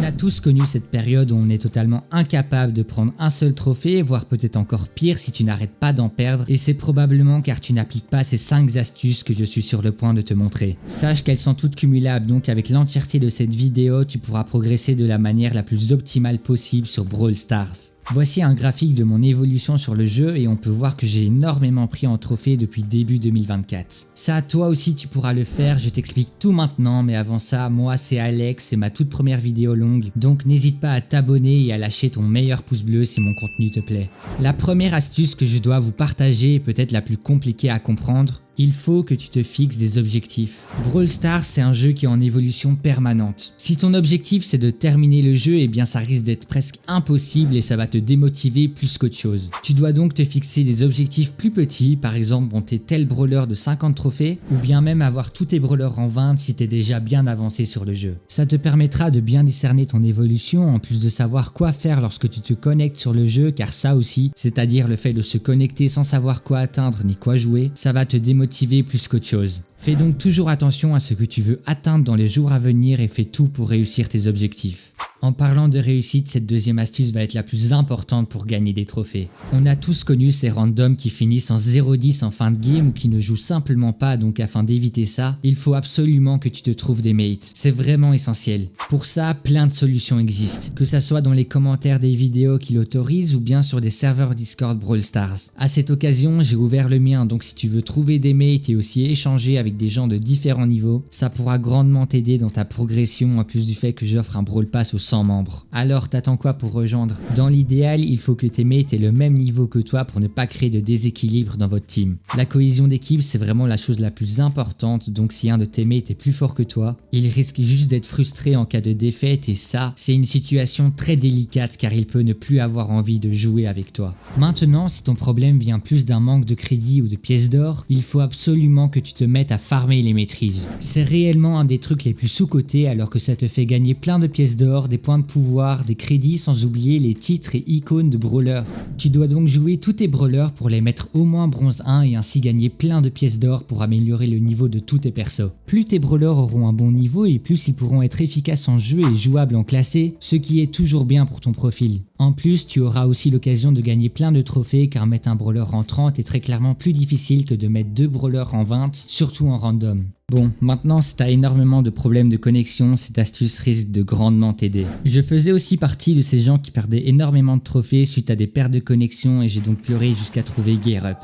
a tous connu cette période où on est totalement incapable de prendre un seul trophée, voire peut-être encore pire si tu n'arrêtes pas d'en perdre, et c'est probablement car tu n'appliques pas ces 5 astuces que je suis sur le point de te montrer. Sache qu'elles sont toutes cumulables, donc avec l'entièreté de cette vidéo, tu pourras progresser de la manière la plus optimale possible sur Brawl Stars. Voici un graphique de mon évolution sur le jeu et on peut voir que j'ai énormément pris en trophée depuis début 2024. Ça, toi aussi tu pourras le faire, je t'explique tout maintenant, mais avant ça, moi c'est Alex, c'est ma toute première vidéo longue, donc n'hésite pas à t'abonner et à lâcher ton meilleur pouce bleu si mon contenu te plaît. La première astuce que je dois vous partager est peut-être la plus compliquée à comprendre. Il faut que tu te fixes des objectifs. Brawl Stars, c'est un jeu qui est en évolution permanente. Si ton objectif c'est de terminer le jeu, eh bien ça risque d'être presque impossible et ça va te démotiver plus qu'autre chose. Tu dois donc te fixer des objectifs plus petits, par exemple monter tel brawler de 50 trophées, ou bien même avoir tous tes brawlers en 20 si t'es déjà bien avancé sur le jeu. Ça te permettra de bien discerner ton évolution, en plus de savoir quoi faire lorsque tu te connectes sur le jeu, car ça aussi, c'est-à-dire le fait de se connecter sans savoir quoi atteindre ni quoi jouer, ça va te démotiver plus qu'autre chose. Fais donc toujours attention à ce que tu veux atteindre dans les jours à venir et fais tout pour réussir tes objectifs. En parlant de réussite, cette deuxième astuce va être la plus importante pour gagner des trophées. On a tous connu ces randoms qui finissent en 0-10 en fin de game ou qui ne jouent simplement pas, donc afin d'éviter ça, il faut absolument que tu te trouves des mates. C'est vraiment essentiel. Pour ça, plein de solutions existent, que ça soit dans les commentaires des vidéos qui l'autorisent ou bien sur des serveurs Discord Brawl Stars. À cette occasion, j'ai ouvert le mien, donc si tu veux trouver des mates et aussi échanger avec des gens de différents niveaux, ça pourra grandement t'aider dans ta progression en plus du fait que j'offre un Brawl Pass aux 100 membres. Alors t'attends quoi pour rejoindre? Dans l'idéal, il faut que tes mates aient le même niveau que toi pour ne pas créer de déséquilibre dans votre team. La cohésion d'équipe, c'est vraiment la chose la plus importante, donc si un de tes mates est plus fort que toi, il risque juste d'être frustré en cas de défaite et ça, c'est une situation très délicate car il peut ne plus avoir envie de jouer avec toi. Maintenant, si ton problème vient plus d'un manque de crédit ou de pièces d'or, il faut absolument que tu te mettes à farmer les maîtrises. C'est réellement un des trucs les plus sous-cotés alors que ça te fait gagner plein de pièces d'or, des points de pouvoir, des crédits sans oublier les titres et icônes de brawlers. Tu dois donc jouer tous tes brawlers pour les mettre au moins bronze 1 et ainsi gagner plein de pièces d'or pour améliorer le niveau de tous tes persos. Plus tes brawlers auront un bon niveau et plus ils pourront être efficaces en jeu et jouables en classé, ce qui est toujours bien pour ton profil. En plus, tu auras aussi l'occasion de gagner plein de trophées car mettre un brawler en 30 est très clairement plus difficile que de mettre 2 brawlers en 20, surtout en random. Bon, maintenant si t'as énormément de problèmes de connexion, cette astuce risque de grandement t'aider. Je faisais aussi partie de ces gens qui perdaient énormément de trophées suite à des pertes de connexion et j'ai donc pleuré jusqu'à trouver GearUp.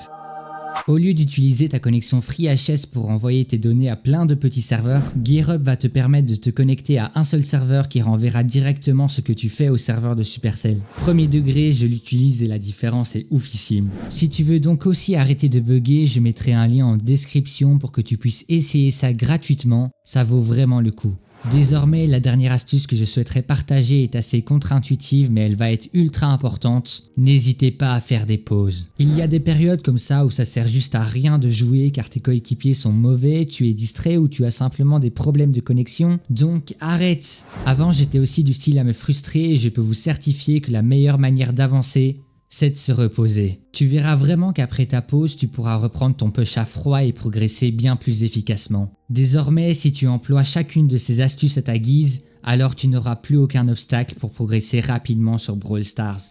Au lieu d'utiliser ta connexion FreeHS pour envoyer tes données à plein de petits serveurs, GearUp va te permettre de te connecter à un seul serveur qui renverra directement ce que tu fais au serveur de Supercell. Premier degré, je l'utilise et la différence est oufissime. Si tu veux donc aussi arrêter de bugger, je mettrai un lien en description pour que tu puisses essayer ça gratuitement, ça vaut vraiment le coup. Désormais, la dernière astuce que je souhaiterais partager est assez contre-intuitive mais elle va être ultra importante. N'hésitez pas à faire des pauses. Il y a des périodes comme ça où ça sert juste à rien de jouer car tes coéquipiers sont mauvais, tu es distrait ou tu as simplement des problèmes de connexion, donc arrête. Avant, j'étais aussi du style à me frustrer et je peux vous certifier que la meilleure manière d'avancer, c'est de se reposer. Tu verras vraiment qu'après ta pause, tu pourras reprendre ton push à froid et progresser bien plus efficacement. Désormais, si tu emploies chacune de ces astuces à ta guise, alors tu n'auras plus aucun obstacle pour progresser rapidement sur Brawl Stars.